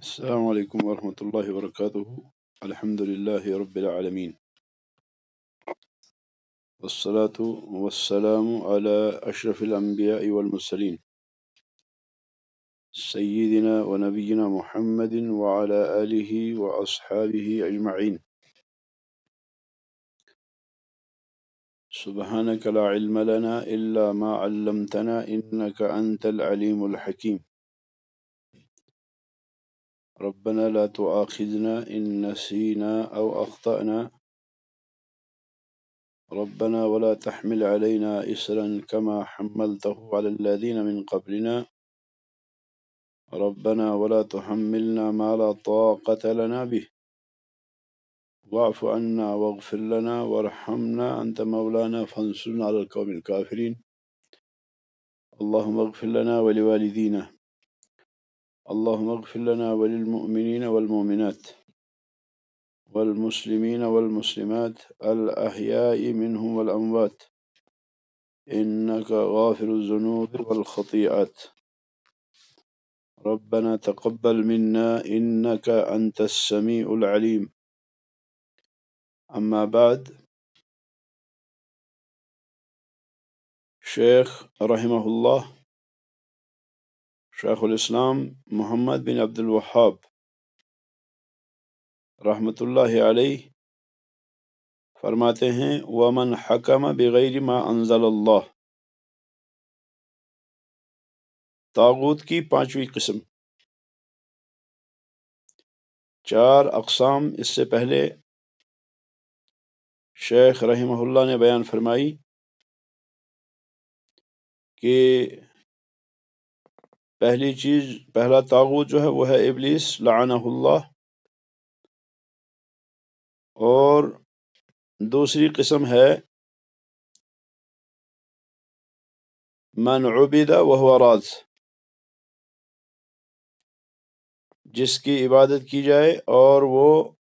السلام علیکم ورحمۃ اللہ وبرکاتہ۔ الحمد للہ رب العالمین، والصلاة والسلام علی اشرف الانبیاء والمرسلین، سیدنا و نبینا محمد وعلی آلہ واصحابہ اجمعین۔ سبحانک لا علم لنا الا ما علمتنا انک انت العلیم الحکیم۔ ربنا لا تؤاخذنا ان نسینا او اخطأنا، ربنا ولا تحمل علينا إسرا كما حملته على الذين من قبلنا، ربنا ولا تحملنا ما لا طاقة لنا به، واعف عنا واغفر لنا وارحمنا أنت مولانا فانصرنا على القوم الكافرين، اللهم اغفر لنا ولوالدينا، اللهم اغفر لنا وللمؤمنين والمؤمنات والمسلمين والمسلمات الأحياء منهم والأموات إنك غافر الذنوب والخطيئات، ربنا تقبل منا إنك أنت السميع العليم۔ أما بعد، شیخ رحمہ اللہ، شیخ الاسلام محمد بن عبد الوہاب رحمۃ اللہ علیہ فرماتے ہیں وَمَنْ حَكَمَ بِغَيْرِ مَا أَنزَلَ اللَّهُ، طاغوت کی پانچویں قسم، چار اقسام اس سے پہلے شیخ رحمہ اللہ نے بیان فرمائی کہ پہلا طاغوت جو ہے وہ ہے ابلیس لعنہ اللہ، اور دوسری قسم ہے من عبد وهو راض، جس کی عبادت کی جائے اور وہ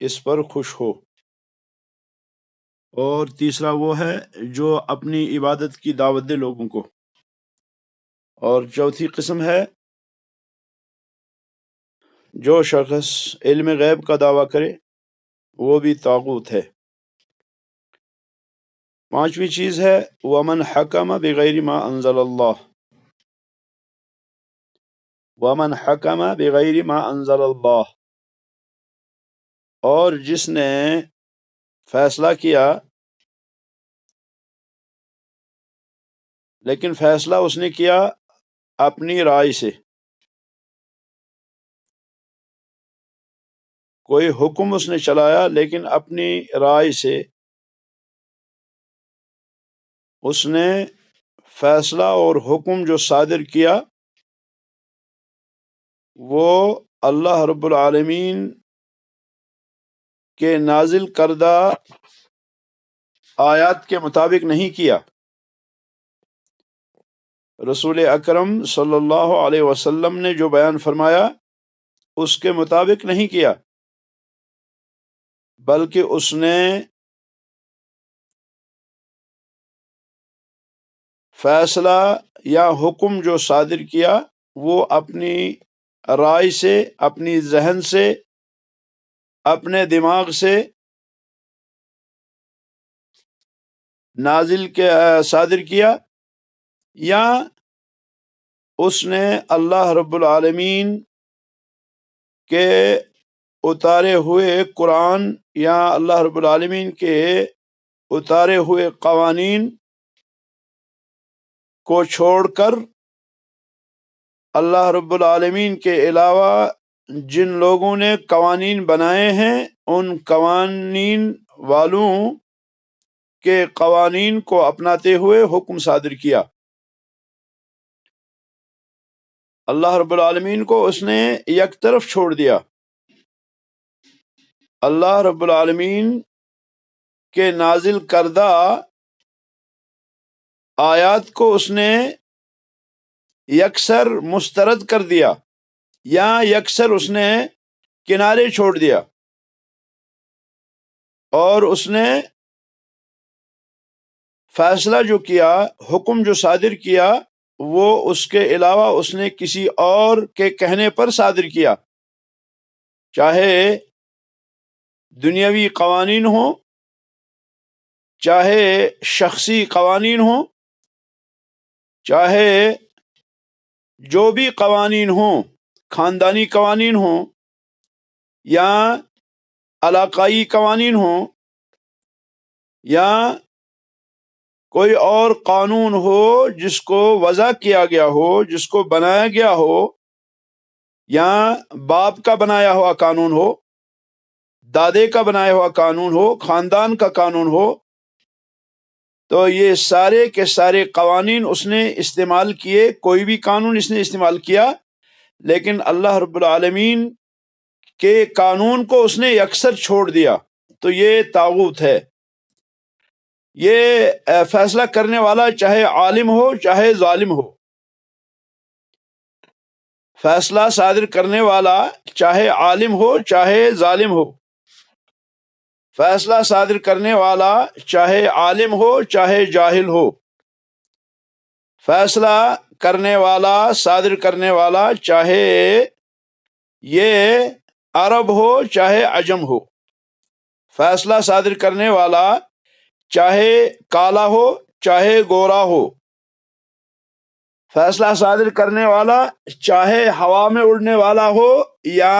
اس پر خوش ہو، اور تیسرا وہ ہے جو اپنی عبادت کی دعوت دے لوگوں کو، اور چوتھی قسم ہے جو شخص علم غیب کا دعویٰ کرے وہ بھی طاغوت ہے۔ پانچویں چیز ہے وَمَنْ حَكَمَ بِغَيْرِ مَا أَنزَلَ اللَّهُ، وَمَنْ حَكَمَ بِغَيْرِ مَا أَنزَلَ اللَّهُ، اور جس نے فیصلہ کیا لیکن فیصلہ اس نے کیا اپنی رائے سے، کوئی حکم اس نے چلایا لیکن اپنی رائے سے اس نے فیصلہ اور حکم جو صادر کیا وہ اللہ رب العالمین کے نازل کردہ آیات کے مطابق نہیں کیا، رسول اکرم صلی اللہ علیہ وسلم نے جو بیان فرمایا اس کے مطابق نہیں کیا، بلکہ اس نے فیصلہ یا حکم جو صادر کیا وہ اپنی رائے سے، اپنی ذہن سے، اپنے دماغ سے صادر کیا، یا اس نے اللہ رب العالمین کے اتارے ہوئے قرآن یا اللہ رب العالمین کے اتارے ہوئے قوانین کو چھوڑ کر اللہ رب العالمین کے علاوہ جن لوگوں نے قوانین بنائے ہیں ان قوانین والوں کے قوانین کو اپناتے ہوئے حکم صادر کیا۔ اللہ رب العالمین کو اس نے یک طرف چھوڑ دیا، اللہ رب العالمین کے نازل کردہ آیات کو اس نے یکسر مسترد کر دیا یا یکسر اس نے کنارے چھوڑ دیا، اور اس نے فیصلہ جو کیا، حکم جو صادر کیا، وہ اس کے علاوہ اس نے کسی اور کے کہنے پر صادر کیا، چاہے دنیاوی قوانین ہوں، چاہے شخصی قوانین ہوں، چاہے جو بھی قوانین ہوں، خاندانی قوانین ہوں یا علاقائی قوانین ہوں یا کوئی اور قانون ہو جس کو وضع کیا گیا ہو، جس کو بنایا گیا ہو، یا باپ کا بنایا ہوا قانون ہو، دادے کا بنایا ہوا قانون ہو، خاندان کا قانون ہو، تو یہ سارے کے سارے قوانین اس نے استعمال کیے، کوئی بھی قانون اس نے استعمال کیا، لیکن اللہ رب العالمین کے قانون کو اس نے یکسر چھوڑ دیا، تو یہ طاغوت ہے۔ یہ فیصلہ کرنے والا چاہے عالم ہو چاہے ظالم ہو، فیصلہ صادر کرنے والا چاہے عالم ہو چاہے ظالم ہو، فیصلہ صادر کرنے والا چاہے عالم ہو چاہے جاہل ہو، فیصلہ کرنے والا صادر کرنے والا چاہے یہ عرب ہو چاہے عجم ہو، فیصلہ صادر کرنے والا چاہے کالا ہو چاہے گورا ہو، فیصلہ صادر کرنے والا چاہے ہوا میں اڑنے والا ہو یا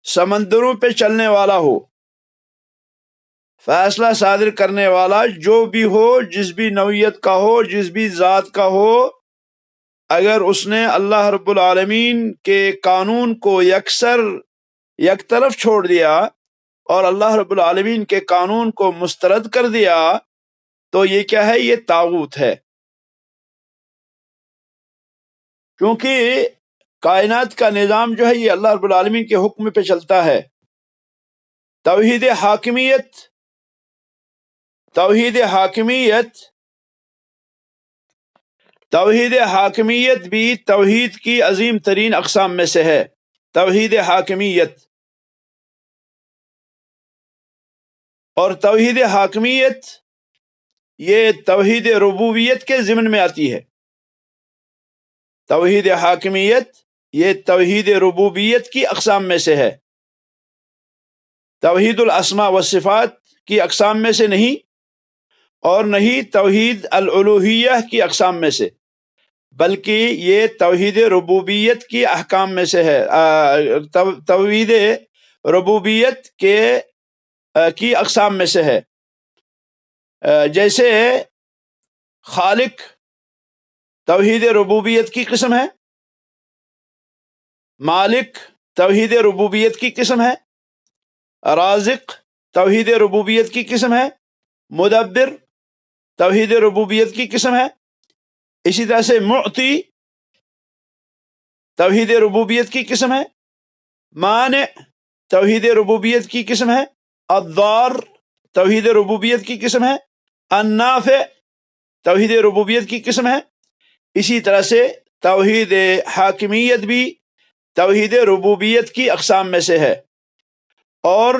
سمندروں پہ چلنے والا ہو، فیصلہ صادر کرنے والا جو بھی ہو، جس بھی نوعیت کا ہو، جس بھی ذات کا ہو، اگر اس نے اللہ رب العالمین کے قانون کو یک طرف چھوڑ دیا اور اللہ رب العالمین کے قانون کو مسترد کر دیا، تو یہ کیا ہے؟ یہ طاغوت ہے۔ کیونکہ کائنات کا نظام جو ہے یہ اللہ رب العالمین کے حکم پہ چلتا ہے۔ توحید حاکمیت بھی توحید کی عظیم ترین اقسام میں سے ہے۔ توحید حاکمیت، اور توحید حاکمیت یہ توحید ربوبیت کے ضمن میں آتی ہے۔ توحید حاکمیت یہ توحید ربوبیت کی اقسام میں سے ہے، توحید الاسماء والصفات کی اقسام میں سے نہیں، اور نہیں توحید الالوہیہ کی اقسام میں سے، بلکہ یہ توحید ربوبیت کی احکام میں سے ہے، توحید ربوبیت کی اقسام میں سے ہے۔ جیسے خالق توحید ربوبیت کی قسم ہے، مالک توحید ربوبیت کی قسم ہے، رازق توحید ربوبیت کی قسم ہے، مدبر توحید ربوبیت کی قسم ہے، اسی طرح سے معطی توحید ربوبیت کی قسم ہے، مانع توحید ربوبیت کی قسم ہے، الضار توحید ربوبیت کی قسم ہے، النافع توحید ربوبیت کی قسم ہے۔ اسی طرح سے توحید حاکمیت بھی توحید ربوبیت کی اقسام میں سے ہے۔ اور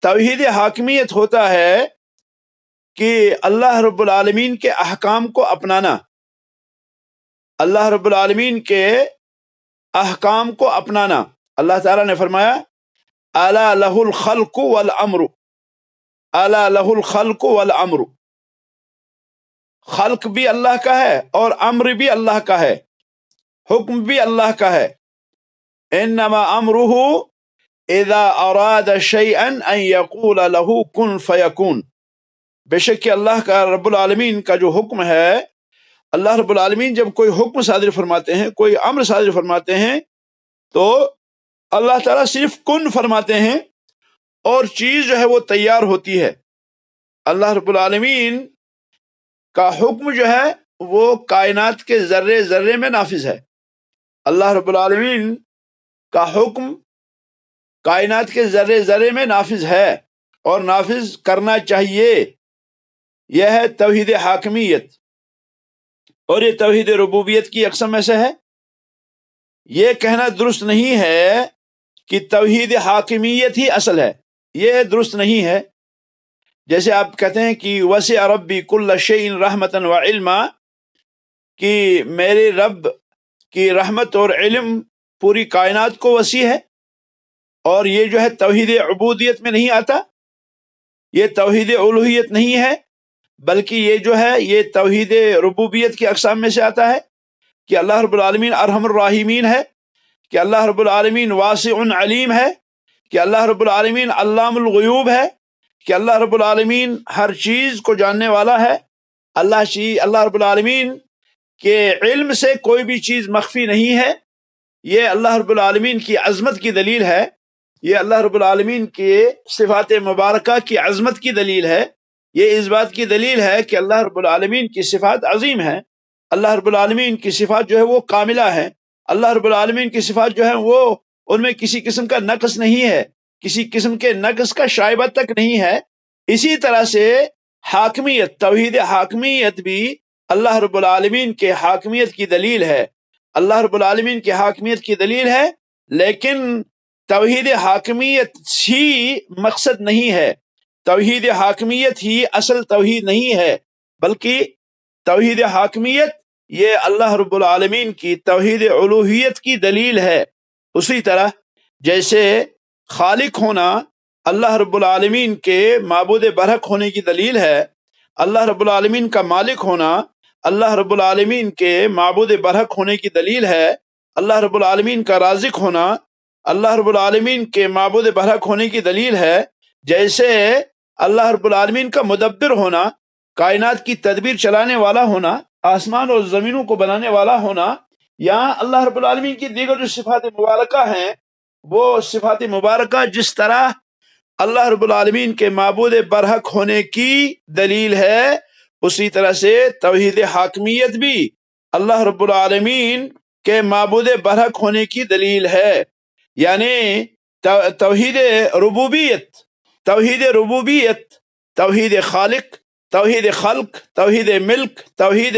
توحید حاکمیت ہوتا ہے کہ اللہ رب العالمین کے احکام کو اپنانا، اللہ رب العالمین کے احکام کو اپنانا۔ اللہ تعالیٰ نے فرمایا الا لہ الخلق والامر، الا لہ الخلق والامر، خلق بھی اللہ کا ہے اور امر بھی اللہ کا ہے، حکم بھی اللہ کا ہے۔ انما امرہ اذا اراد شیئا ان یقول له کن فیکون، بے شک کہ اللہ کا رب العالمین کا جو حکم ہے، اللہ رب العالمین جب کوئی حکم صادر فرماتے ہیں، کوئی امر صادر فرماتے ہیں، تو اللہ تعالیٰ صرف کن فرماتے ہیں اور چیز جو ہے وہ تیار ہوتی ہے۔ اللہ رب العالمین کا حکم جو ہے وہ کائنات کے ذرے ذرے میں نافذ ہے۔ اللہ رب العالمین کا حکم کائنات کے ذرے ذرے میں نافذ ہے اور نافذ کرنا چاہیے۔ یہ ہے توحید حاکمیت، اور یہ توحید ربوبیت کی اقسام میں سے ہے۔ یہ کہنا درست نہیں ہے کہ توحید حاکمیت ہی اصل ہے، یہ درست نہیں ہے۔ جیسے آپ کہتے ہیں کہ وسع ربی کل شیء رحمتا وعلما، کہ میرے رب کی رحمت اور علم پوری کائنات کو وسیع ہے، اور یہ جو ہے توحید عبودیت میں نہیں آتا، یہ توحید الوہیت نہیں ہے، بلکہ یہ جو ہے یہ توحید ربوبیت کی اقسام میں سے آتا ہے کہ اللہ رب العالمین ارحم الراحمین ہے، کہ اللہ رب العالمین واسع علیم ہے، کہ اللہ رب العالمین علام الغیوب ہے، کہ اللہ رب العالمین ہر چیز کو جاننے والا ہے۔ اللہ رب العالمین کے علم سے کوئی بھی چیز مخفی نہیں ہے۔ یہ اللہ رب العالمین کی عظمت کی دلیل ہے، یہ اللہ رب العالمین کے صفات مبارکہ کی عظمت کی دلیل ہے، یہ اس بات کی دلیل ہے کہ اللہ رب العالمین کی صفات عظیم ہیں، اللہ رب العالمین کی صفات جو ہے وہ کاملہ ہیں، اللہ رب العالمین کی صفات جو ہے وہ ان میں کسی قسم کا نقص نہیں ہے، کسی قسم کے نقص کا شائبہ تک نہیں ہے۔ اسی طرح سے حاکمیت، توحید حاکمیت بھی اللہ رب العالمین کے حاکمیت کی دلیل ہے، اللہ رب العالمین کی حاکمیت کی دلیل ہے، لیکن توحید حاکمیت ہی مقصد نہیں ہے، توحید حاکمیت ہی اصل توحید نہیں ہے، بلکہ توحید حاکمیت یہ اللہ رب العالمین کی توحید الوہیت کی دلیل ہے۔ اسی طرح جیسے خالق ہونا اللہ رب العالمین کے معبود برحق ہونے کی دلیل ہے، اللہ رب العالمین کا مالک ہونا اللہ رب العالمین کے معبود برحق ہونے کی دلیل ہے، اللہ رب العالمین کا رازق ہونا اللہ رب العالمین کے معبود برحق ہونے کی دلیل ہے، جیسے اللہ رب العالمین کا مدبر ہونا، کائنات کی تدبیر چلانے والا ہونا، آسمان اور زمینوں کو بنانے والا ہونا، یا اللہ رب العالمین کی دیگر جو صفات مبارکہ ہیں وہ صفات مبارکہ جس طرح اللہ رب العالمین کے معبود برحق ہونے کی دلیل ہے، اسی طرح سے توحید حاکمیت بھی اللہ رب العالمین کے معبود برحق ہونے کی دلیل ہے۔ یعنی توحید ربوبیت، توحید خالق، توحید خلق، توحید ملک، توحید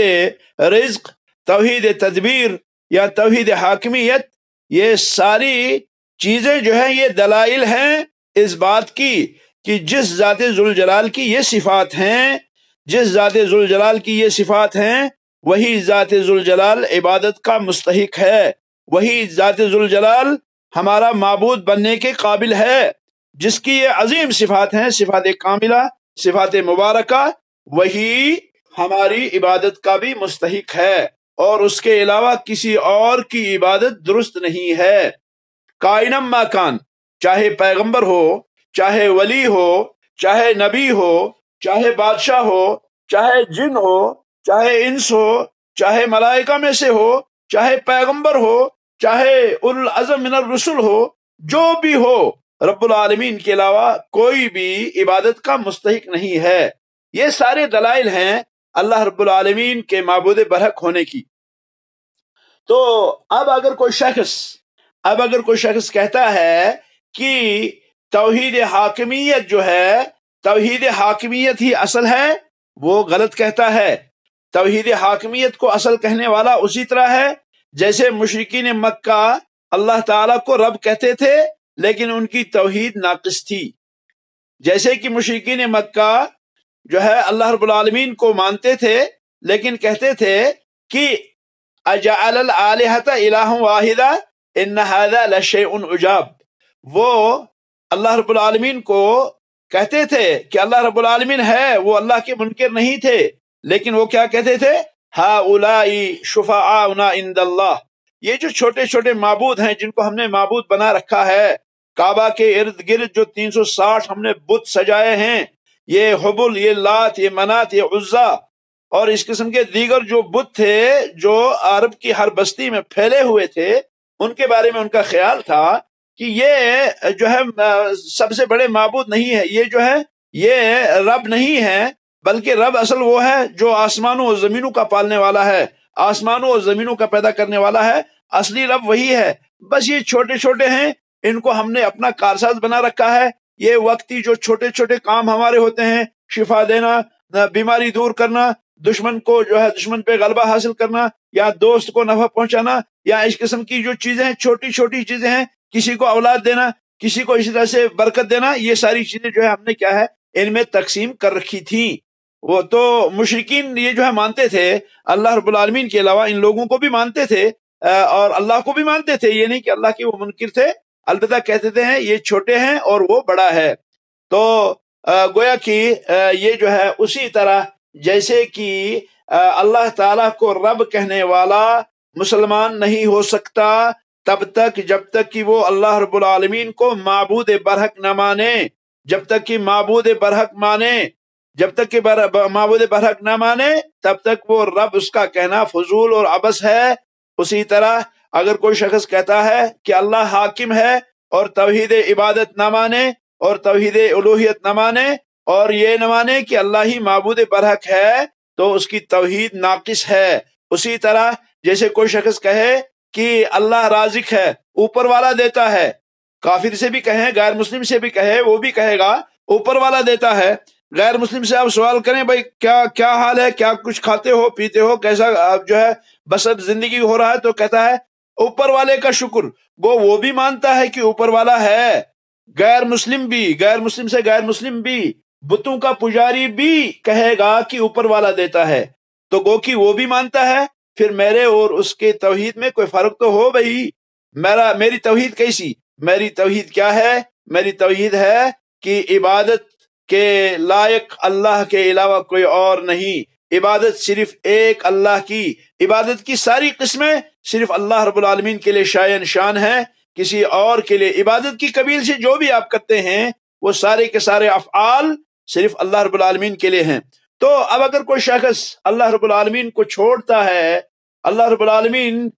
رزق، توحید تدبیر یا توحید حاکمیت، یہ ساری چیزیں جو ہیں یہ دلائل ہیں اس بات کی کہ جس ذات ذوالجلال کی یہ صفات ہیں، جس ذات ذوالجلال کی یہ صفات ہیں وہی ذات ذوالجلال عبادت کا مستحق ہے، وہی ذات ذوالجلال ہمارا معبود بننے کے قابل ہے، جس کی یہ عظیم صفات ہیں، صفات کاملہ، صفات مبارکہ، وہی ہماری عبادت کا بھی مستحق ہے، اور اس کے علاوہ کسی اور کی عبادت درست نہیں ہے۔ کائنم ما کان، چاہے پیغمبر ہو، چاہے ولی ہو، چاہے نبی ہو، چاہے بادشاہ ہو، چاہے جن ہو، چاہے انس ہو، چاہے ملائکہ میں سے ہو، چاہے پیغمبر ہو، چاہے اولو العزم من الرسل ہو، جو بھی ہو، رب العالمین کے علاوہ کوئی بھی عبادت کا مستحق نہیں ہے۔ یہ سارے دلائل ہیں اللہ رب العالمین کے معبود برحق ہونے کی۔ تو اب اگر کوئی شخص کہتا ہے کہ توحید حاکمیت جو ہے، توحید حاکمیت ہی اصل ہے، وہ غلط کہتا ہے۔ توحید حاکمیت کو اصل کہنے والا اسی طرح ہے جیسے مشرکین مکہ اللہ تعالیٰ کو رب کہتے تھے لیکن ان کی توحید ناقص تھی۔ جیسے کہ مشرکین مکہ جو ہے اللہ رب العالمین کو مانتے تھے لیکن کہتے تھے کہ اجعل الآلہۃ الہ واحدہ ان ھذا لشیء عجاب، وہ اللہ رب العالمین کو کہتے تھے کہ اللہ رب العالمین ہے، وہ اللہ کے منکر نہیں تھے، لیکن وہ کیا کہتے تھے؟ ہؤلاء شفعاؤنا عند اللہ، یہ جو چھوٹے چھوٹے معبود ہیں جن کو ہم نے معبود بنا رکھا ہے، کعبہ کے ارد گرد جو 360 ہم نے بت سجائے ہیں، یہ حبل، یہ لات، یہ منات، یہ عزا اور اس قسم کے دیگر جو بت تھے جو عرب کی ہر بستی میں پھیلے ہوئے تھے، ان کے بارے میں ان کا خیال تھا کہ یہ جو ہے سب سے بڑے معبود نہیں ہے، یہ جو ہے یہ رب نہیں ہے، بلکہ رب اصل وہ ہے جو آسمانوں اور زمینوں کا پالنے والا ہے، آسمانوں اور زمینوں کا پیدا کرنے والا ہے، اصلی رب وہی ہے، بس یہ چھوٹے چھوٹے ہیں، ان کو ہم نے اپنا کارساز بنا رکھا ہے، یہ وقتی جو چھوٹے چھوٹے کام ہمارے ہوتے ہیں، شفا دینا، بیماری دور کرنا، دشمن کو جو ہے دشمن پہ غلبہ حاصل کرنا، یا دوست کو نفع پہنچانا، یا اس قسم کی جو چیزیں ہیں، چھوٹی چھوٹی چیزیں ہیں، کسی کو اولاد دینا، کسی کو اسی طرح سے برکت دینا، یہ ساری چیزیں جو ہے ہم نے کیا ہے ان میں تقسیم کر رکھی تھی۔ وہ تو مشرکین یہ جو ہے مانتے تھے اللہ رب العالمین کے علاوہ ان لوگوں کو بھی مانتے تھے اور اللہ کو بھی مانتے تھے، یہ نہیں کہ اللہ کے وہ منکر تھے، البتہ کہتے تھے ہیں یہ چھوٹے ہیں اور وہ بڑا ہے۔ تو گویا کہ یہ جو ہے اسی طرح جیسے کہ اللہ تعالیٰ کو رب کہنے والا مسلمان نہیں ہو سکتا تب تک جب تک کہ وہ اللہ رب العالمین کو معبود برحق نہ مانے، جب تک کہ معبود برحق مانے، جب تک کہ معبود برحق نہ مانے تب تک وہ رب اس کا کہنا فضول اور عبث ہے۔ اسی طرح اگر کوئی شخص کہتا ہے کہ اللہ حاکم ہے اور توحید عبادت نہ مانے اور توحید الوہیت نہ مانے اور یہ نہ مانے کہ اللہ ہی معبود برحق ہے تو اس کی توحید ناقص ہے۔ اسی طرح جیسے کوئی شخص کہے کہ اللہ رازق ہے، اوپر والا دیتا ہے، کافر سے بھی کہیں غیر مسلم سے بھی کہے وہ بھی کہے گا اوپر والا دیتا ہے۔ غیر مسلم سے آپ سوال کریں بھائی کیا حال ہے، کیا کچھ کھاتے ہو پیتے ہو، کیسا جو ہے بسر زندگی ہو رہا ہے، تو کہتا ہے اوپر والے کا شکر۔ وہ بھی مانتا ہے کہ اوپر والا ہے، غیر مسلم سے غیر مسلم بھی، بتوں کا پجاری بھی کہے گا کہ اوپر والا دیتا ہے، تو گو کہ وہ بھی مانتا ہے۔ پھر میرے اور اس کے توحید میں کوئی فرق تو ہو بھائی۔ میری توحید کیسی؟ میری توحید کیا ہے؟ میری توحید ہے کہ عبادت کے لائق اللہ کے علاوہ کوئی اور نہیں، عبادت صرف ایک اللہ کی، عبادت کی ساری قسمیں صرف اللہ رب العالمین کے لیے شایان شان ہے، کسی اور کے لیے عبادت کی قبیل سے جو بھی آپ کرتے ہیں وہ سارے کے سارے افعال صرف اللہ رب العالمین کے لیے ہیں۔ تو اب اگر کوئی شخص اللہ رب العالمین کو چھوڑتا ہے، اللہ رب العالمین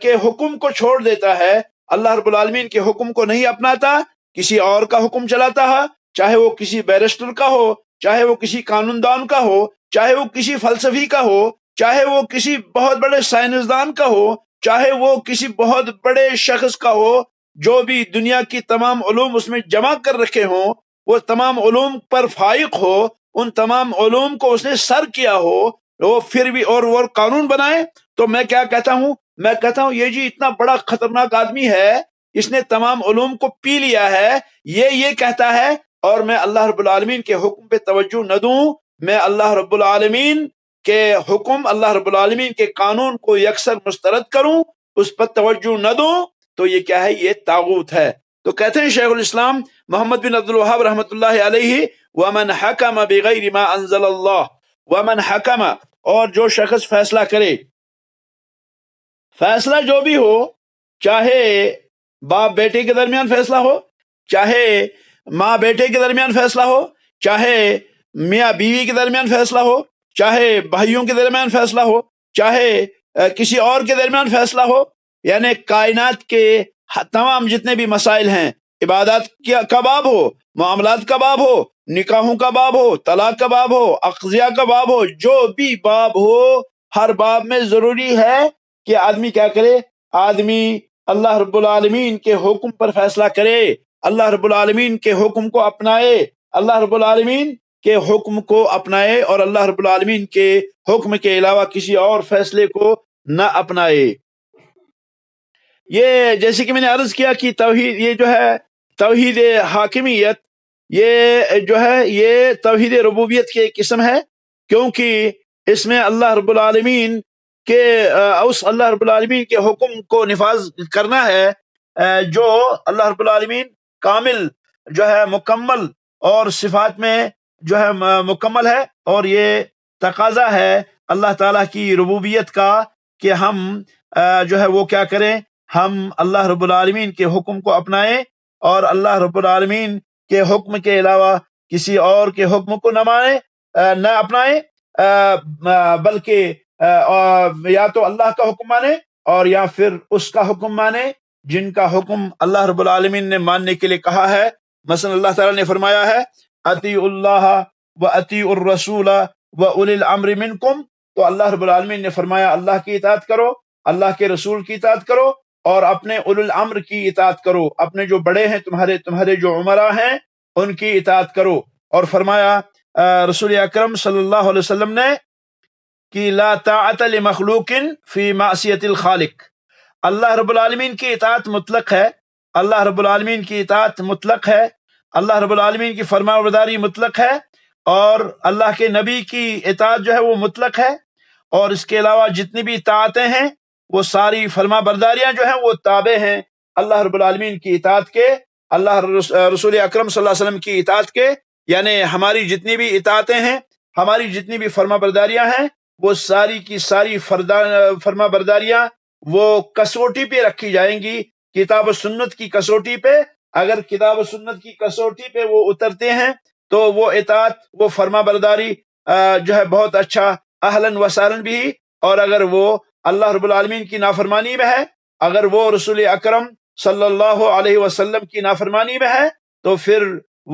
کے حکم کو چھوڑ دیتا ہے، اللہ رب العالمین کے حکم کو نہیں اپناتا، کسی اور کا حکم چلاتا ہے، چاہے وہ کسی بیرسٹر کا ہو، چاہے وہ کسی قانون دان کا ہو، چاہے وہ کسی فلسفی کا ہو، چاہے وہ کسی بہت بڑے سائنسدان کا ہو، چاہے وہ کسی بہت بڑے شخص کا ہو، جو بھی دنیا کی تمام علوم اس میں جمع کر رکھے ہوں، وہ تمام علوم پر فائق ہو، ان تمام علوم کو اس نے سر کیا ہو، وہ پھر بھی اور وہ قانون بنائے، تو میں کیا کہتا ہوں؟ میں کہتا ہوں یہ جی اتنا بڑا خطرناک آدمی ہے، اس نے تمام علوم کو پی لیا ہے، یہ کہتا ہے اور میں اللہ رب العالمین کے حکم پہ توجہ نہ دوں، میں اللہ رب العالمین کے حکم، اللہ رب العالمین کے قانون کو یکسر مسترد کروں، اس پر توجہ نہ دوں، تو یہ کیا ہے؟ یہ طاغوت ہے۔ تو کہتے ہیں شیخ الاسلام محمد بن عبد الوہاب رحمۃ اللہ علیہ، ومن حکم بغیر ما انزل اللہ، ومن حکم، اور جو شخص فیصلہ کرے، فیصلہ جو بھی ہو، چاہے باپ بیٹے کے درمیان فیصلہ ہو، چاہے ماں بیٹے کے درمیان فیصلہ ہو، چاہے میاں بیوی کے درمیان فیصلہ ہو، چاہے بھائیوں کے درمیان فیصلہ ہو، چاہے کسی اور کے درمیان فیصلہ ہو، یعنی کائنات کے تمام جتنے بھی مسائل ہیں، عبادات کا باب ہو، معاملات کا باب ہو، نکاحوں کا باب ہو، طلاق کا باب ہو، اقضیہ کا باب ہو، جو بھی باب ہو، ہر باب میں ضروری ہے کہ آدمی کیا کرے؟ آدمی اللہ رب العالمین کے حکم پر فیصلہ کرے، اللہ رب العالمین کے حکم کو اپنائے، اللہ رب العالمین کے حکم کو اپنائے اور اللہ رب العالمین کے حکم کے علاوہ کسی اور فیصلے کو نہ اپنائے۔ یہ جیسے کہ میں نے عرض کیا کہ توحید، یہ جو ہے توحید حاکمیت، یہ جو ہے یہ توحید ربوبیت کی ایک قسم ہے، کیونکہ اس میں اللہ رب العالمین کے اس اللہ رب العالمین کے حکم کو نفاذ کرنا ہے، جو اللہ رب العالمین کامل جو ہے مکمل اور صفات میں جو ہے مکمل ہے، اور یہ تقاضا ہے اللہ تعالیٰ کی ربوبیت کا کہ ہم جو ہے وہ کیا کریں؟ ہم اللہ رب العالمین کے حکم کو اپنائیں اور اللہ رب العالمین کے حکم کے علاوہ کسی اور کے حکم کو نہ مانیں، نہ اپنائیں، بلکہ یا تو اللہ کا حکم مانے اور یا پھر اس کا حکم مانے جن کا حکم اللہ رب العالمین نے ماننے کے لیے کہا ہے۔ مثلا اللہ تعالیٰ نے فرمایا ہے اطیعوا اللہ و اطیعوا الرسول و اولی الامر منکم، تو اللہ رب العالمین نے فرمایا اللہ کی اطاعت کرو، اللہ کے رسول کی اطاعت کرو اور اپنے اولی الامر کی اطاعت کرو، اپنے جو بڑے ہیں تمہارے جو عمراء ہیں ان کی اطاعت کرو۔ اور فرمایا رسول اکرم صلی اللہ علیہ وسلم نے کہ لا طاعت لمخلوق فی معصیت الخالق، اللہ رب العالمین کی اطاعت مطلق ہے، اللہ رب العالمین کی اطاعت مطلق ہے، اللہ رب العالمین کی فرما برداری مطلق ہے، اور اللہ کے نبی کی اطاعت جو ہے وہ مطلق ہے، اور اس کے علاوہ جتنی بھی اطاعتیں ہیں وہ ساری فرما برداریاں جو ہیں وہ تابع ہیں اللہ رب العالمین کی اطاعت کے، اللہ رسول اکرم صلی اللہ علیہ وسلم کی اطاعت کے، یعنی ہماری جتنی بھی اطاعتیں ہیں، ہماری جتنی بھی فرما برداریاں ہیں، وہ ساری کی ساری فرما برداریاں وہ کسوٹی پہ رکھی جائیں گی، کتاب و سنت کی کسوٹی پہ۔ اگر کتاب و سنت کی کسوٹی پہ وہ اترتے ہیں تو وہ اطاعت، وہ فرما برداری جو ہے بہت اچھا، اہلاً و سہلاً بھی۔ اور اگر وہ اللہ رب العالمین کی نافرمانی میں ہے، اگر وہ رسول اکرم صلی اللہ علیہ وسلم کی نافرمانی میں ہے، تو پھر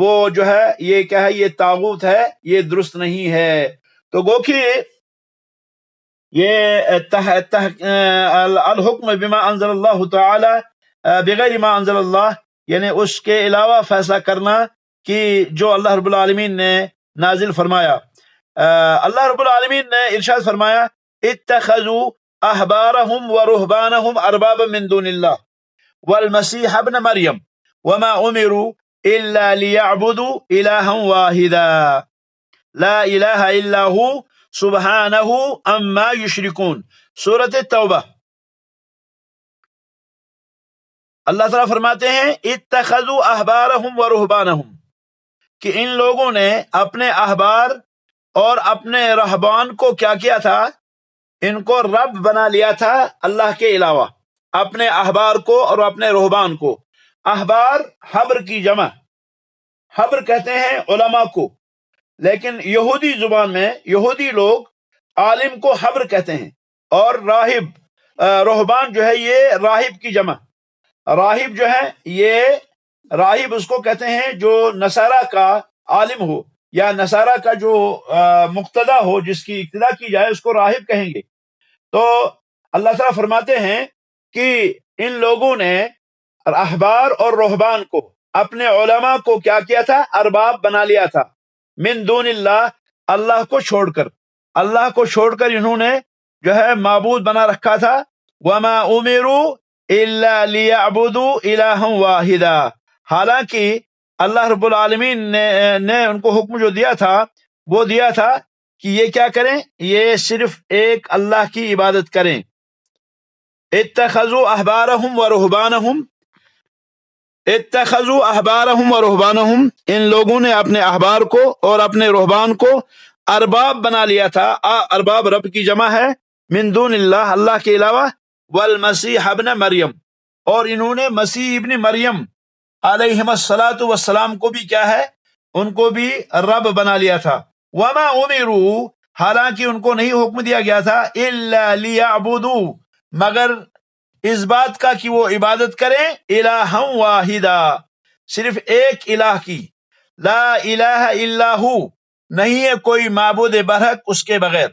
وہ جو ہے یہ کیا ہے، یہ طاغوت ہے، یہ درست نہیں ہے۔ تو گو کہ یہ الحکم بما انزل اللہ تعالی بغیر ما انزل اللہ، یعنی اس کے علاوہ فیصلہ کرنا کہ جو اللہ رب العالمین نے نازل فرمایا۔ اللہ رب العالمین نے ارشاد فرمایا اتخذوا احبارهم ورهبانهم اربابا من دون اللہ والمسیح ابن مریم وما امروا الا ليعبدوا الها واحدا لا الہ الا هو سبحانہ عما یشرکون، سورۃ التوبہ۔ اللہ تعالیٰ فرماتے ہیں اتخذوا احبارهم ورهبانهم، کہ ان لوگوں نے اپنے احبار اور اپنے رہبان کو کیا کیا تھا، ان کو رب بنا لیا تھا اللہ کے علاوہ، اپنے احبار کو اور اپنے رہبان کو۔ احبار حبر کی جمع، حبر کہتے ہیں علماء کو، لیکن یہودی زبان میں یہودی لوگ عالم کو حبر کہتے ہیں، اور راہب رہبان جو ہے یہ راہب کی جمع۔ راہب جو ہے یہ راہب اس کو کہتے ہیں جو نصارہ کا عالم ہو یا نصارہ کا جو مقتدا ہو، جس کی اقتدا کی جائے، اس کو راہب کہیں گے۔ تو اللہ تعالیٰ فرماتے ہیں کہ ان لوگوں نے احبار اور رہبان کو، اپنے علماء کو کیا کیا تھا، ارباب بنا لیا تھا، من دون اللہ، اللہ کو چھوڑ کر، اللہ کو چھوڑ کر انہوں نے جو ہے معبود بنا رکھا تھا۔ وما امروا الا لیعبدوا الہا واحدا، حالانکہ اللہ رب العالمین نے ان کو حکم جو دیا تھا وہ دیا تھا کہ یہ کیا کریں، یہ صرف ایک اللہ کی عبادت کریں۔ اتخذوا احبارهم ورهبانهم، اتخذوا احبارهم ورهبانهم، ان لوگوں نے اپنے احبار کو اور اپنے رہبان کو ارباب بنا لیا تھا۔ ارباب رب کی جمع ہے، من دون اللہ، اللہ کے علاوہ، والمسیح ابن مریم، اور انہوں نے مسیح ابن مریم علیہم الصلاۃ والسلام کو بھی کیا ہے، ان کو بھی رب بنا لیا تھا۔ وما امروا، حالانکہ ان کو نہیں حکم دیا گیا تھا، الا لیعبدوا، مگر اس بات کا کہ وہ عبادت کریں، الہا واحدا، صرف ایک الہ کی، لا الہ الا ہو، نہیں ہے کوئی معبود برحق اس کے بغیر،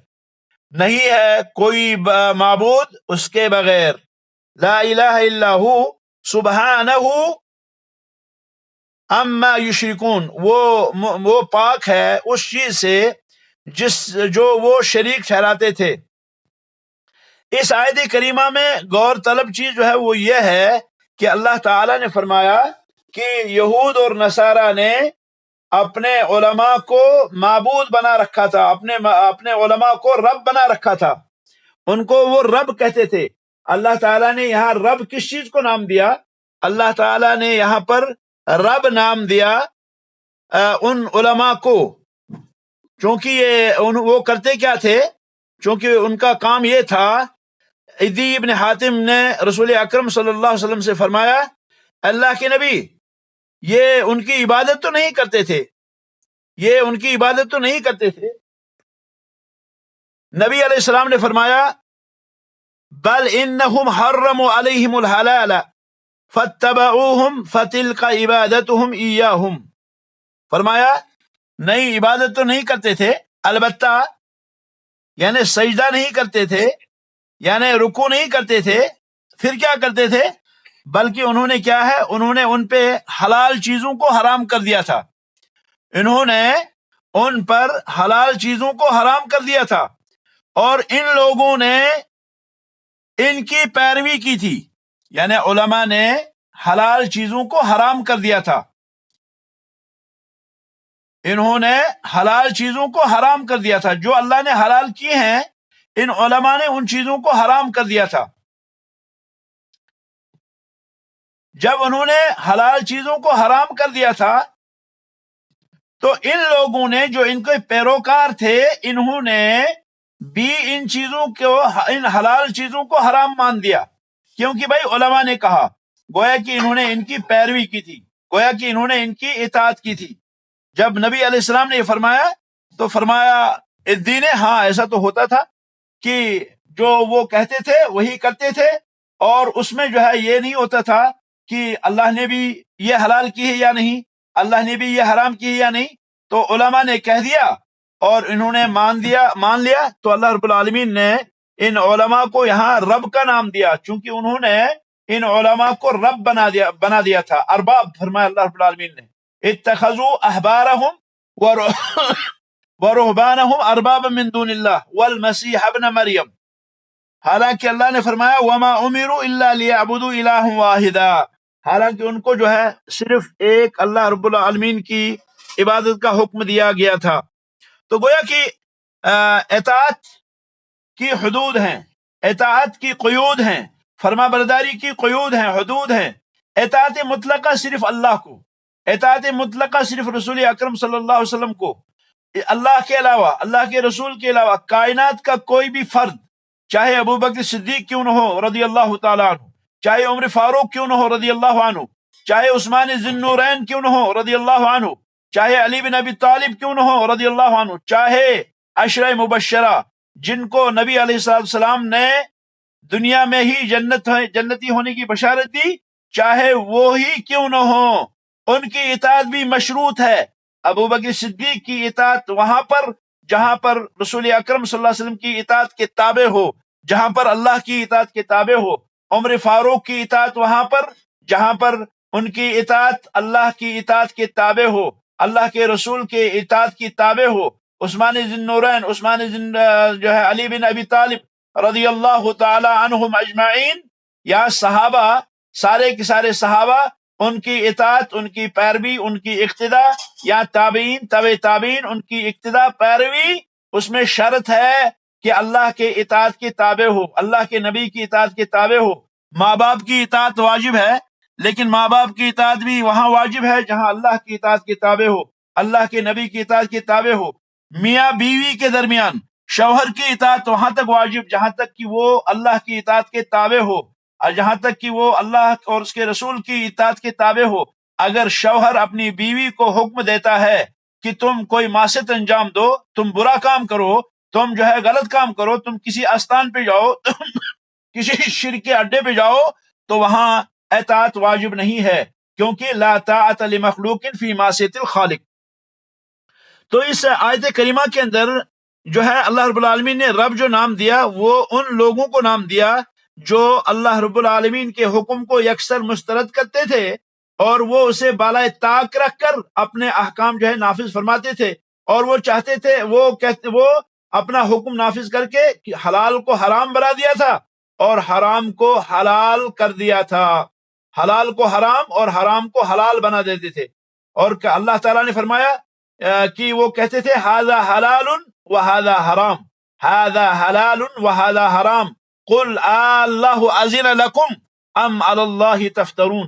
نہیں ہے کوئی معبود اس کے بغیر، لا الہ الا ہو سبحانہ عما یشرکون، وہ پاک ہے اس چیز سے جو وہ شریک ٹھہراتے تھے۔ اس آیت کریمہ میں غور طلب چیز جو ہے وہ یہ ہے کہ اللہ تعالیٰ نے فرمایا کہ یہود اور نصارہ نے اپنے علماء کو معبود بنا رکھا تھا، اپنے علماء کو رب بنا رکھا تھا، ان کو وہ رب کہتے تھے۔ اللہ تعالیٰ نے یہاں رب کس چیز کو نام دیا؟ اللہ تعالیٰ نے یہاں پر رب نام دیا ان علماء کو، چونکہ وہ کرتے کیا تھے، چونکہ ان کا کام یہ تھا۔ عدی ابن حاتم نے رسول اکرم صلی اللہ علیہ وسلم سے فرمایا، اللہ کے نبی، یہ ان کی عبادت تو نہیں کرتے تھے، یہ ان کی عبادت تو نہیں کرتے تھے۔ نبی علیہ السلام نے فرمایا بل انہم حرموا علیہم الحلال فاتبعوہم فتلک عبادتہم ایاہم، فرمایا نہیں، عبادت تو نہیں کرتے تھے، البتہ یعنی سجدہ نہیں کرتے تھے، یعنی رکوع نہیں کرتے تھے، پھر کیا کرتے تھے، بلکہ انہوں نے کیا ہے، انہوں نے ان پہ حلال چیزوں کو حرام کر دیا تھا، انہوں نے ان پر حلال چیزوں کو حرام کر دیا تھا، اور ان لوگوں نے ان کی پیروی کی تھی، یعنی علماء نے حلال چیزوں کو حرام کر دیا تھا، انہوں نے حلال چیزوں کو حرام کر دیا تھا، جو اللہ نے حلال کیے ہیں ان علماء نے ان چیزوں کو حرام کر دیا تھا۔ جب انہوں نے حلال چیزوں کو حرام کر دیا تھا تو ان لوگوں نے جو ان کے پیروکار تھے انہوں نے بھی ان چیزوں کو ان حلال چیزوں کو حرام مان دیا، کیونکہ بھائی علماء نے کہا، گویا کہ انہوں نے ان کی پیروی کی تھی، گویا کہ انہوں نے ان کی اطاعت کی تھی۔ جب نبی علیہ السلام نے یہ فرمایا تو فرمایا الدین، ہاں ایسا تو ہوتا تھا کہ جو وہ کہتے تھے وہی کرتے تھے، اور اس میں جو ہے یہ نہیں ہوتا تھا کہ اللہ نے بھی یہ حلال کی ہے یا نہیں، اللہ نے بھی یہ حرام کی ہے یا نہیں۔ تو علماء نے کہہ دیا اور انہوں نے مان لیا، تو اللہ رب العالمین نے ان علماء کو یہاں رب کا نام دیا، چونکہ انہوں نے ان علماء کو رب بنا دیا تھا، ارباب فرمایا اللہ رب العالمین نے، اتخذوا احبارهم ورهبانهم اربابا من دون اللہ والمسیح ابن مریم، حالانکہ اللہ نے فرمایا وما امروا الا ليعبدوا الها واحدا، حالانکہ ان کو جو ہے صرف ایک اللہ رب العالمین کی عبادت کا حکم دیا گیا تھا۔ تو گویا کہ اطاعت کی حدود ہیں، اطاعت کی قیود ہیں، فرما برداری کی قیود ہیں، حدود ہیں۔ اطاعت مطلقہ صرف اللہ کو، اطاعت مطلقہ صرف رسول اکرم صلی اللہ علیہ وسلم کو، اللہ کے علاوہ، اللہ کے رسول کے علاوہ کائنات کا کوئی بھی فرد، چاہے ابو بکر صدیق کیوں نہ ہو رضی اللہ تعالیٰ عنہ، چاہے عمر فاروق کیوں نہ ہو رضی اللہ عنہ، چاہے عثمان ذی النورین کیوں نہ ہو رضی اللہ عنہ، چاہے علی بن ابی طالب کیوں نہ ہو رضی اللہ عنہ، چاہے عشرہ مبشرہ جن کو نبی علیہ السلام نے دنیا میں ہی جنتی ہونے کی بشارت دی، چاہے وہی کیوں نہ ہو، ان کی اطاعت بھی مشروط ہے۔ ابو بکر صدیق کی اطاعت وہاں پر جہاں پر رسول اکرم صلی اللہ علیہ وسلم کی اطاعت کے تابع ہو، جہاں پر اللہ کی اطاعت کے تابع ہو۔ عمر فاروق کی اطاعت وہاں پر جہاں پر ان کی اطاعت اللہ کی اطاعت کے تابع ہو، اللہ کے رسول کے اطاعت کی تابع ہو۔ عثمان ذی النورین، جو ہے علی بن ابی طالب رضی اللہ تعالی عنہم اجمعین، یا صحابہ، سارے کے سارے صحابہ، ان کی اطاعت، ان کی پیروی، ان کی اقتداء، یا تابعین، تابعین، ان کی اقتداء پیروی، اس میں شرط ہے کہ اللہ کے اطاعت کے تابع ہو، اللہ کے نبی کی اطاعت کے تابع ہو۔ ماں باپ کی اطاعت واجب ہے، لیکن ماں باپ کی اطاعت بھی وہاں واجب ہے جہاں اللہ کی اطاعت کے تابع ہو، اللہ کے نبی کی اطاعت کے تابع ہو۔ میاں بیوی کے درمیان شوہر کی اطاعت وہاں تک واجب جہاں تک کہ وہ اللہ کی اطاعت کے تابع ہو، اور جہاں تک کہ وہ اللہ اور اس کے رسول کی اطاعت کے تابع ہو۔ اگر شوہر اپنی بیوی کو حکم دیتا ہے کہ تم کوئی معصیت انجام دو، تم برا کام کرو، تم جو ہے غلط کام کرو، تم کسی آستان پہ جاؤ، کسی شرک کے اڈے پہ جاؤ، تو وہاں اطاعت واجب نہیں ہے، کیونکہ لا طاعت لمخلوق فی معصیت الخالق۔ تو اس آیت کریمہ کے اندر جو ہے اللہ رب العالمین نے رب جو نام دیا وہ ان لوگوں کو نام دیا جو اللہ رب العالمین کے حکم کو یکسر مسترد کرتے تھے، اور وہ اسے بالائے طاق رکھ کر اپنے احکام جو ہے نافذ فرماتے تھے، اور وہ چاہتے تھے، وہ اپنا حکم نافذ کر کے حلال کو حرام بنا دیا تھا اور حرام کو حلال کر دیا تھا، حلال کو حرام اور حرام کو حلال بنا دیتے تھے۔ اور اللہ تعالیٰ نے فرمایا کہ وہ کہتے تھے ھذا حلال وھذا حرام، ھذا حلال وھذا حرام، قل اللہ اذن لکم ام علی اللہ تفترون،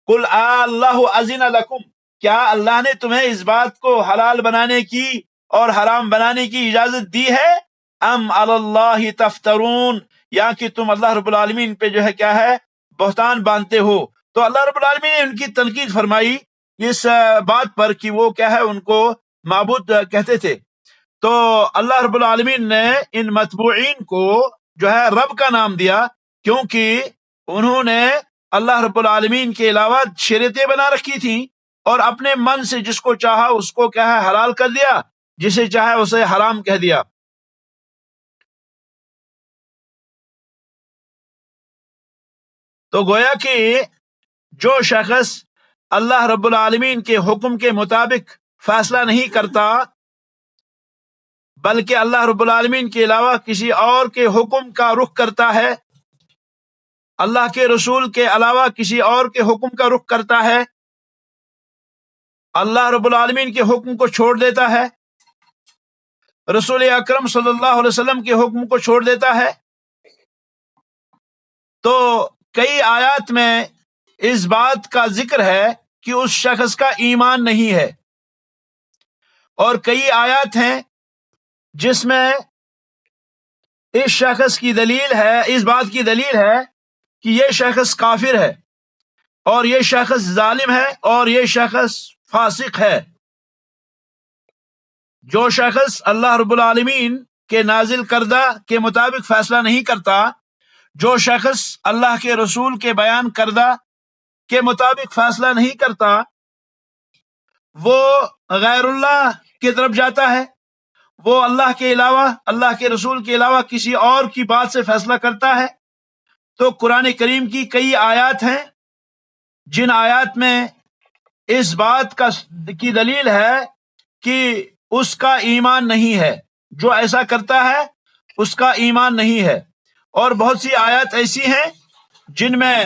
قل اللہ اذن لکم، کیا اللہ نے تمہیں اس بات کو حلال بنانے کی اور حرام بنانے کی اجازت دی ہے، ام علی اللہ تفترون، یا کہ تم اللہ رب العالمین پہ جو ہے کیا ہے، بہتان باندھتے ہو۔ تو اللہ رب العالمین نے ان کی تنقید فرمائی اس بات پر کہ وہ کیا ہے، ان کو معبود کہتے تھے۔ تو اللہ رب العالمین نے ان متبوعین کو جو ہے رب کا نام دیا، کیونکہ انہوں نے اللہ رب العالمین کے علاوہ شریعتیں بنا رکھی تھیں، اور اپنے من سے جس کو چاہا اس کو کیا ہے حلال کر دیا، جسے چاہے اسے حرام کہہ دیا۔ تو گویا کہ جو شخص اللہ رب العالمین کے حکم کے مطابق فیصلہ نہیں کرتا، بلکہ اللہ رب العالمین کے علاوہ کسی اور کے حکم کا رخ کرتا ہے، اللہ کے رسول کے علاوہ کسی اور کے حکم کا رخ کرتا ہے، اللہ رب العالمین کے حکم کو چھوڑ دیتا ہے، رسول اکرم صلی اللہ علیہ وسلم کے حکم کو چھوڑ دیتا ہے، تو کئی آیات میں اس بات کا ذکر ہے کہ اس شخص کا ایمان نہیں ہے، اور کئی آیات ہیں جس میں اس شخص کی دلیل ہے، اس بات کی دلیل ہے کہ یہ شخص کافر ہے، اور یہ شخص ظالم ہے، اور یہ شخص فاسق ہے۔ جو شخص اللہ رب العالمین کے نازل کردہ کے مطابق فیصلہ نہیں کرتا، جو شخص اللہ کے رسول کے بیان کردہ کے مطابق فیصلہ نہیں کرتا، وہ غیر اللہ کی طرف جاتا ہے، وہ اللہ کے علاوہ، اللہ کے رسول کے علاوہ کسی اور کی بات سے فیصلہ کرتا ہے۔ تو قرآن کریم کی کئی آیات ہیں جن آیات میں اس بات کی دلیل ہے کہ اس کا ایمان نہیں ہے، جو ایسا کرتا ہے اس کا ایمان نہیں ہے، اور بہت سی آیات ایسی ہیں جن میں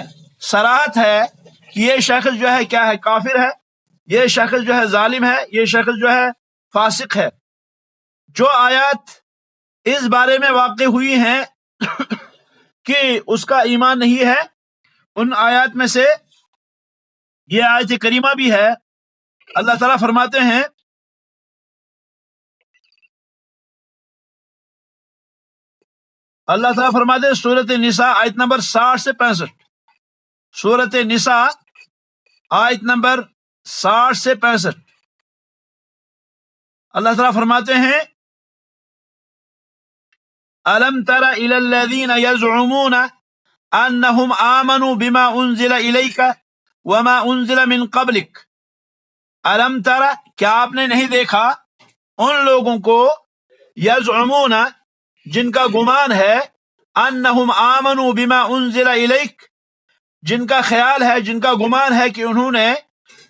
صراحت ہے کہ یہ شخص جو ہے کیا ہے، کافر ہے، یہ شخص جو ہے ظالم ہے، یہ شخص جو ہے فاسق ہے۔ جو آیات اس بارے میں واقع ہوئی ہیں کہ اس کا ایمان نہیں ہے، ان آیات میں سے یہ آیت کریمہ بھی ہے۔ اللہ تعالیٰ فرماتے ہیں، اللہ تعالیٰ فرماتے ہیں سورۃ نساء آیت نمبر 60 سے 65، سورۃ نساء آیت نمبر 60 سے 65، اللہ تعالیٰ فرماتے ہیں، أَلَمْ تَرَ إِلَى الَّذِينَ يَزْعُمُونَ أَنَّهُمْ آمَنُوا بِمَا أُنزِلَ إِلَيْكَ وَمَا أُنزِلَ مِن قَبْلِكَ أَلَمْ تَرَ، کیا آپ نے نہیں دیکھا ان لوگوں کو، یزعمون جن کا گمان ہے، انہم آمنوا بما انزل الیک جن کا خیال ہے، جن کا گمان ہے کہ انہوں نے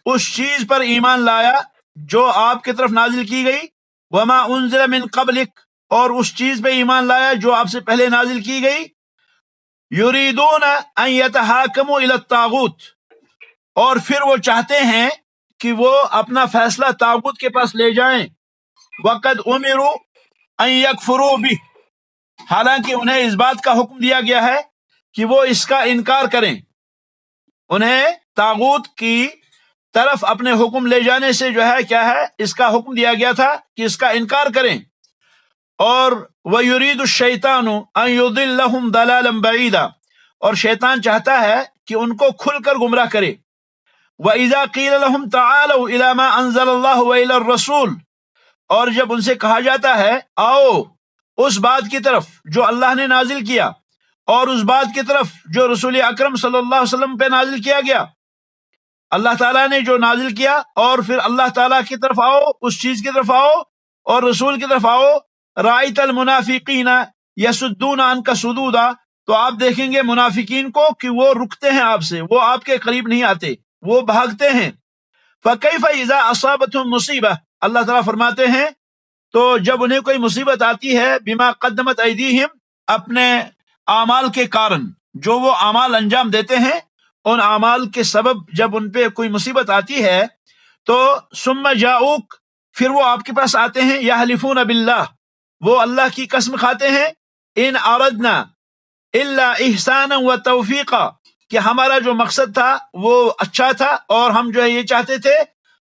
اس چیز پر ایمان لایا جو آپ کی طرف نازل کی گئی، وما انزل من قبلک اور اس چیز پہ ایمان لایا جو آپ سے پہلے نازل کی گئی، یریدون ان یتحاکموا الی الطاغوت اور پھر وہ چاہتے ہیں کہ وہ اپنا فیصلہ طاغوت کے پاس لے جائیں، وقد امروا ان یکفروا بہ حالانکہ انہیں اس بات کا حکم دیا گیا ہے کہ وہ اس کا انکار کریں، انہیں طاغوت کی طرف اپنے حکم لے جانے سے جو ہے کیا ہے، اس کا حکم دیا گیا تھا کہ اس کا انکار کریں۔ اور وَيُرِيدُ الشَّيْطَانُ أَن يُضِلَّهُمْ ضَلَالًا بَعِيدًا اور شیطان چاہتا ہے کہ ان کو کھل کر گمراہ کرے۔ وَإِذَا قِيلَ لَهُمْ تَعَالَوْا إِلَى مَا أَنزَلَ اللَّهُ وَإِلَى الرَّسُولِ اور جب ان سے کہا جاتا ہے آؤ اس بات کی طرف جو اللہ نے نازل کیا اور اس بات کی طرف جو رسول اکرم صلی اللہ علیہ وسلم پہ نازل کیا گیا، اللہ تعالیٰ نے جو نازل کیا، اور پھر اللہ تعالیٰ کی طرف آؤ، اس چیز کی طرف آؤ اور رسول کی طرف آؤ، رأیت المنافقین یصدون عنک صدودا تو آپ دیکھیں گے منافقین کو کہ وہ رکتے ہیں آپ سے، وہ آپ کے قریب نہیں آتے، وہ بھاگتے ہیں۔ فکیف اذا اصابتهم مصیبہ اللہ تعالیٰ فرماتے ہیں تو جب انہیں کوئی مصیبت آتی ہے، بما قدمت ایدیہم اپنے اعمال کے کارن، جو وہ اعمال انجام دیتے ہیں ان اعمال کے سبب جب ان پہ کوئی مصیبت آتی ہے تو ثم جاؤک پھر وہ آپ کے پاس آتے ہیں، یحلفون باللہ وہ اللہ کی قسم کھاتے ہیں، ان اردنا الا احسانا و توفیقا کہ ہمارا جو مقصد تھا وہ اچھا تھا اور ہم جو ہے یہ چاہتے تھے،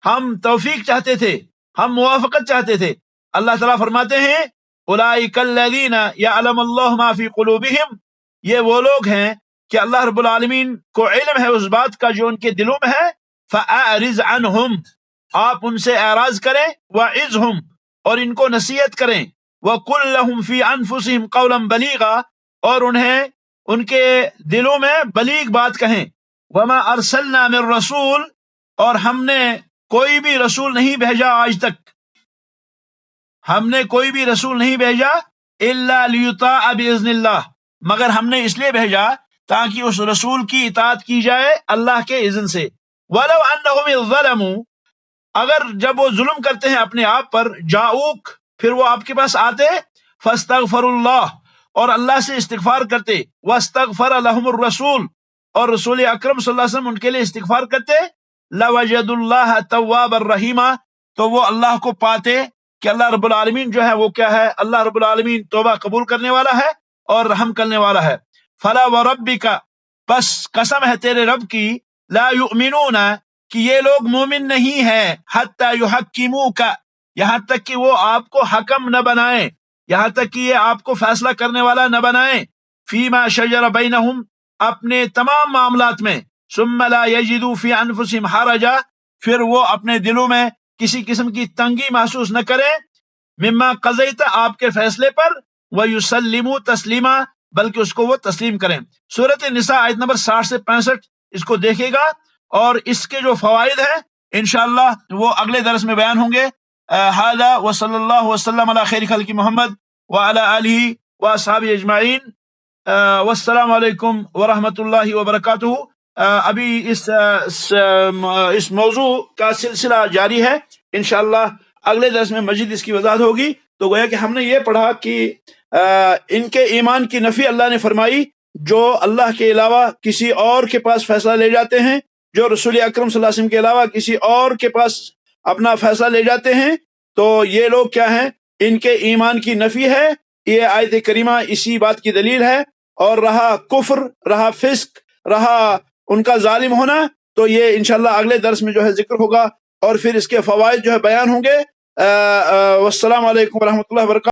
ہم توفیق چاہتے تھے، ہم موافقت چاہتے تھے۔ اللہ تعالیٰ فرماتے ہیں اولئک الذین یعلم اللہ ما فی قلوبہم یہ وہ لوگ ہیں کہ اللہ رب العالمین کو علم ہے اس بات کا جو ان کے دلوں میں ہے، فاعرض عنہم آپ ان سے اعراض کریں، وعظہم اور ان کو نصیحت کریں، وقل لہم فی انفسہم قولا بلیغا اور انہیں ان کے دلوں میں بلیغ بات کہیں، وما ارسلنا من رسول اور ہم نے کوئی بھی رسول نہیں بھیجا آج تک، ہم نے کوئی بھی رسول نہیں بھیجا الا لیطاع باذن اللہ مگر ہم نے اس لیے بھیجا تاکہ اس رسول کی اطاعت کی جائے اللہ کے اذن سے۔ ولو انہم ظلموا اگر جب وہ ظلم کرتے ہیں اپنے آپ پر، جاؤک پھر وہ آپ کے پاس آتے، فاستغفر اللہ اور اللہ سے استغفار کرتے، واستغفر لہم الرسول اور رسول اکرم صلی اللہ علیہ وسلم ان کے لیے استغفار کرتے، لوجد اللہ توابا رحیما تو وہ اللہ کو پاتے کہ اللہ رب العالمین جو ہے وہ کیا ہے، اللہ رب العالمین توبہ قبول کرنے والا ہے اور رحم کرنے والا ہے۔ فلا وربک پس قسم ہے تیرے رب کی، لا یؤمنون کہ یہ لوگ مومن نہیں ہیں، حتی یحکموک یہاں تک کہ وہ آپ کو حکم نہ بنائیں، یہاں تک کہ یہ آپ کو فیصلہ کرنے والا نہ بنائیں، فیما شجر بینہم اپنے تمام معاملات میں، ثم لا یجدوا فی انفسہم حرجا پھر وہ اپنے دلوں میں کسی قسم کی تنگی محسوس نہ کریں، مما قضیت آپ کے فیصلے پر، ویسلموا تسلیما بلکہ اس کو وہ تسلیم کریں۔ سورۃ النساء آیت نمبر 60 سے 65 اس کو دیکھے گا، اور اس کے جو فوائد ہیں انشاءاللہ وہ اگلے درس میں بیان ہوں گے۔ ھذا وصلی اللہ وسلم علی خیر خلق محمد وعلی آلہ واصحابہ اجمعین، والسلام علیکم ورحمۃ اللہ وبرکاتہ۔ ابھی اس موضوع کا سلسلہ جاری ہے، انشاءاللہ اگلے درس میں مزید اس کی وضاحت ہوگی۔ تو گویا کہ ہم نے یہ پڑھا کہ ان کے ایمان کی نفی اللہ نے فرمائی، جو اللہ کے علاوہ کسی اور کے پاس فیصلہ لے جاتے ہیں، جو رسول اکرم صلی اللہ علیہ وسلم کے علاوہ کسی اور کے پاس اپنا فیصلہ لے جاتے ہیں، تو یہ لوگ کیا ہیں؟ ان کے ایمان کی نفی ہے۔ یہ آیت کریمہ اسی بات کی دلیل ہے۔ اور رہا کفر، رہا فسق، رہا ان کا ظالم ہونا، تو یہ انشاءاللہ اگلے درس میں جو ہے ذکر ہوگا، اور پھر اس کے فوائد جو ہے بیان ہوں گے۔ والسلام علیکم ورحمۃ اللہ وبرکاتہ۔